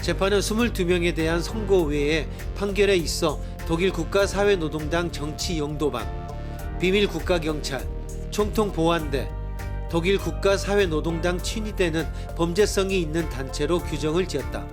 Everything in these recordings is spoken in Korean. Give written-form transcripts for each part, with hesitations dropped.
재판은 22명에 대한 선고 외에 판결에 있어 독일 국가사회노동당 정치영도반, 비밀국가경찰, 총통보안대, 독일 국가사회노동당 친위대는 범죄성이 있는 단체로 규정을 지었다.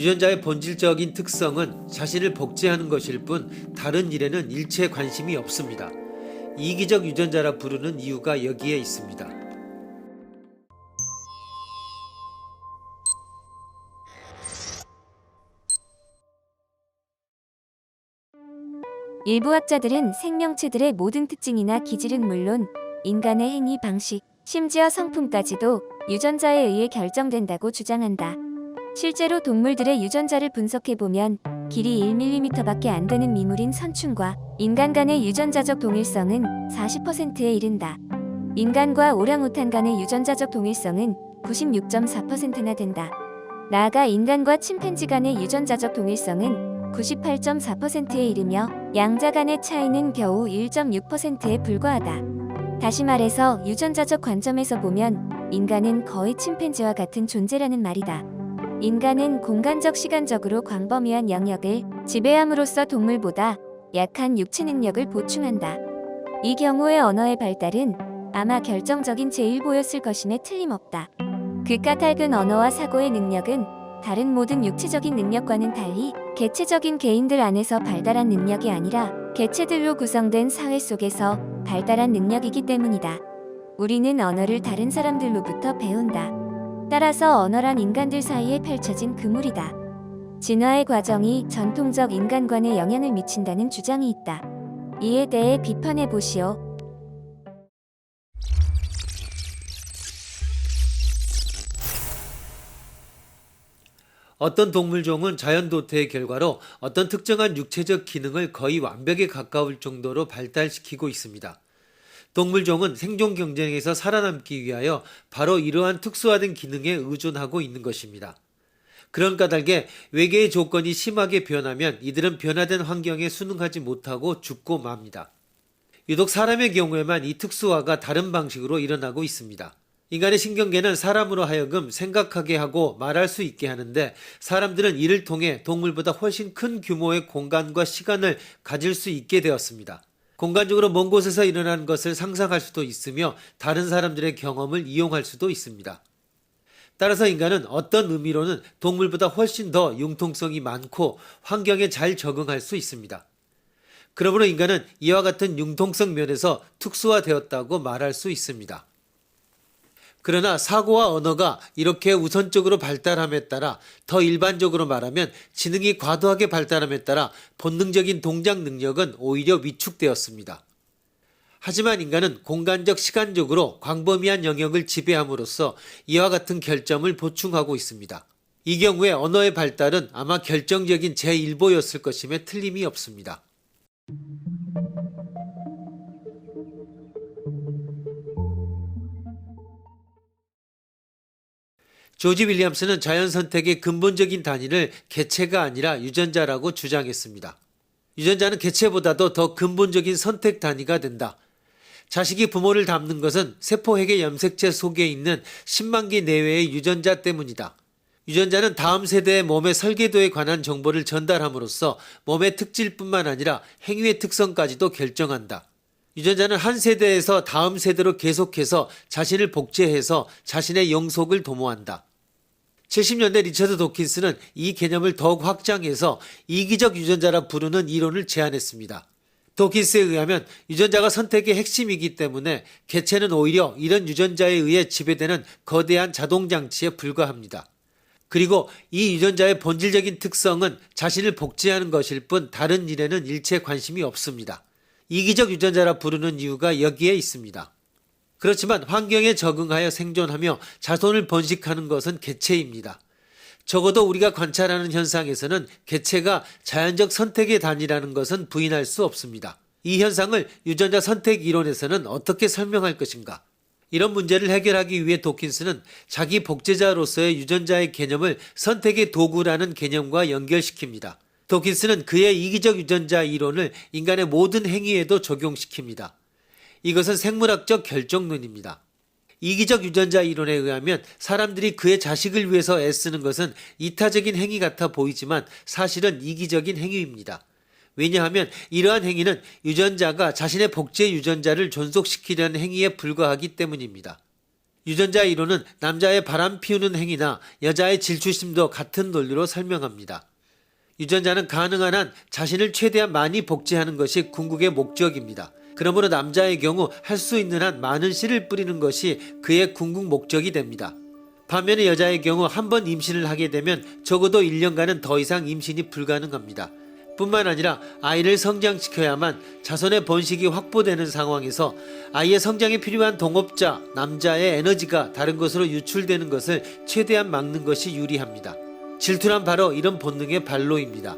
유전자의 본질적인 특성은 자신을 복제하는 것일 뿐 다른 일에는 일체 관심이 없습니다. 이기적 유전자라 부르는 이유가 여기에 있습니다. 일부 학자들은 생명체들의 모든 특징이나 기질은 물론 인간의 행위 방식, 심지어 성품까지도 유전자에 의해 결정된다고 주장한다. 실제로 동물들의 유전자를 분석해보면 길이 1mm밖에 안 되는 미물인 선충과 인간 간의 유전자적 동일성은 40%에 이른다. 인간과 오랑우탄 간의 유전자적 동일성은 96.4%나 된다. 나아가 인간과 침팬지 간의 유전자적 동일성은 98.4%에 이르며 양자 간의 차이는 겨우 1.6%에 불과하다. 다시 말해서 유전자적 관점에서 보면 인간은 거의 침팬지와 같은 존재라는 말이다. 인간은 공간적 시간적으로 광범위한 영역을 지배함으로써 동물보다 약한 육체 능력을 보충한다. 이 경우의 언어의 발달은 아마 결정적인 제1보였을 것임에 틀림없다. 그 까닭은 언어와 사고의 능력은 다른 모든 육체적인 능력과는 달리 개체적인 개인들 안에서 발달한 능력이 아니라 개체들로 구성된 사회 속에서 발달한 능력이기 때문이다. 우리는 언어를 다른 사람들로부터 배운다. 따라서 언어란 인간들 사이에 펼쳐진 그물이다. 진화의 과정이 전통적 인간관에 영향을 미친다는 주장이 있다. 이에 대해 비판해 보시오. 어떤 동물종은 자연도태의 결과로 어떤 특정한 육체적 기능을 거의 완벽에 가까울 정도로 발달시키고 있습니다. 동물종은 생존 경쟁에서 살아남기 위하여 바로 이러한 특수화된 기능에 의존하고 있는 것입니다. 그런 까닭에 외계의 조건이 심하게 변하면 이들은 변화된 환경에 순응하지 못하고 죽고 맙니다. 유독 사람의 경우에만 이 특수화가 다른 방식으로 일어나고 있습니다. 인간의 신경계는 사람으로 하여금 생각하게 하고 말할 수 있게 하는데 사람들은 이를 통해 동물보다 훨씬 큰 규모의 공간과 시간을 가질 수 있게 되었습니다. 공간적으로 먼 곳에서 일어나는 것을 상상할 수도 있으며 다른 사람들의 경험을 이용할 수도 있습니다. 따라서 인간은 어떤 의미로는 동물보다 훨씬 더 융통성이 많고 환경에 잘 적응할 수 있습니다. 그러므로 인간은 이와 같은 융통성 면에서 특수화되었다고 말할 수 있습니다. 그러나 사고와 언어가 이렇게 우선적으로 발달함에 따라 더 일반적으로 말하면 지능이 과도하게 발달함에 따라 본능적인 동작 능력은 오히려 위축되었습니다. 하지만 인간은 공간적 시간적으로 광범위한 영역을 지배함으로써 이와 같은 결점을 보충하고 있습니다. 이 경우에 언어의 발달은 아마 결정적인 제1보였을 것임에 틀림이 없습니다. 조지 윌리엄스는 자연선택의 근본적인 단위를 개체가 아니라 유전자라고 주장했습니다. 유전자는 개체보다도 더 근본적인 선택 단위가 된다. 자식이 부모를 닮는 것은 세포핵의 염색체 속에 있는 10만 개 내외의 유전자 때문이다. 유전자는 다음 세대의 몸의 설계도에 관한 정보를 전달함으로써 몸의 특질뿐만 아니라 행위의 특성까지도 결정한다. 유전자는 한 세대에서 다음 세대로 계속해서 자신을 복제해서 자신의 영속을 도모한다. 70년대 리처드 도킨스는 이 개념을 더욱 확장해서 이기적 유전자라 부르는 이론을 제안했습니다. 도킨스에 의하면 유전자가 선택의 핵심이기 때문에 개체는 오히려 이런 유전자에 의해 지배되는 거대한 자동장치에 불과합니다. 그리고 이 유전자의 본질적인 특성은 자신을 복제하는 것일 뿐 다른 일에는 일체 관심이 없습니다. 이기적 유전자라 부르는 이유가 여기에 있습니다. 그렇지만 환경에 적응하여 생존하며 자손을 번식하는 것은 개체입니다. 적어도 우리가 관찰하는 현상에서는 개체가 자연적 선택의 단위라는 것은 부인할 수 없습니다. 이 현상을 유전자 선택 이론에서는 어떻게 설명할 것인가? 이런 문제를 해결하기 위해 도킨스는 자기 복제자로서의 유전자의 개념을 선택의 도구라는 개념과 연결시킵니다. 도킨스는 그의 이기적 유전자 이론을 인간의 모든 행위에도 적용시킵니다. 이것은 생물학적 결정론입니다. 이기적 유전자 이론에 의하면 사람들이 그의 자식을 위해서 애쓰는 것은 이타적인 행위 같아 보이지만 사실은 이기적인 행위입니다. 왜냐하면 이러한 행위는 유전자가 자신의 복제 유전자를 존속시키려는 행위에 불과하기 때문입니다. 유전자 이론은 남자의 바람 피우는 행위나 여자의 질투심도 같은 논리로 설명합니다. 유전자는 가능한 한 자신을 최대한 많이 복제하는 것이 궁극의 목적입니다. 그러므로 남자의 경우 할 수 있는 한 많은 씨를 뿌리는 것이 그의 궁극 목적이 됩니다. 반면에 여자의 경우 한 번 임신을 하게 되면 적어도 1년간은 더 이상 임신이 불가능합니다. 뿐만 아니라 아이를 성장시켜야만 자손의 번식이 확보되는 상황에서 아이의 성장에 필요한 동업자, 남자의 에너지가 다른 것으로 유출되는 것을 최대한 막는 것이 유리합니다. 질투란 바로 이런 본능의 발로입니다.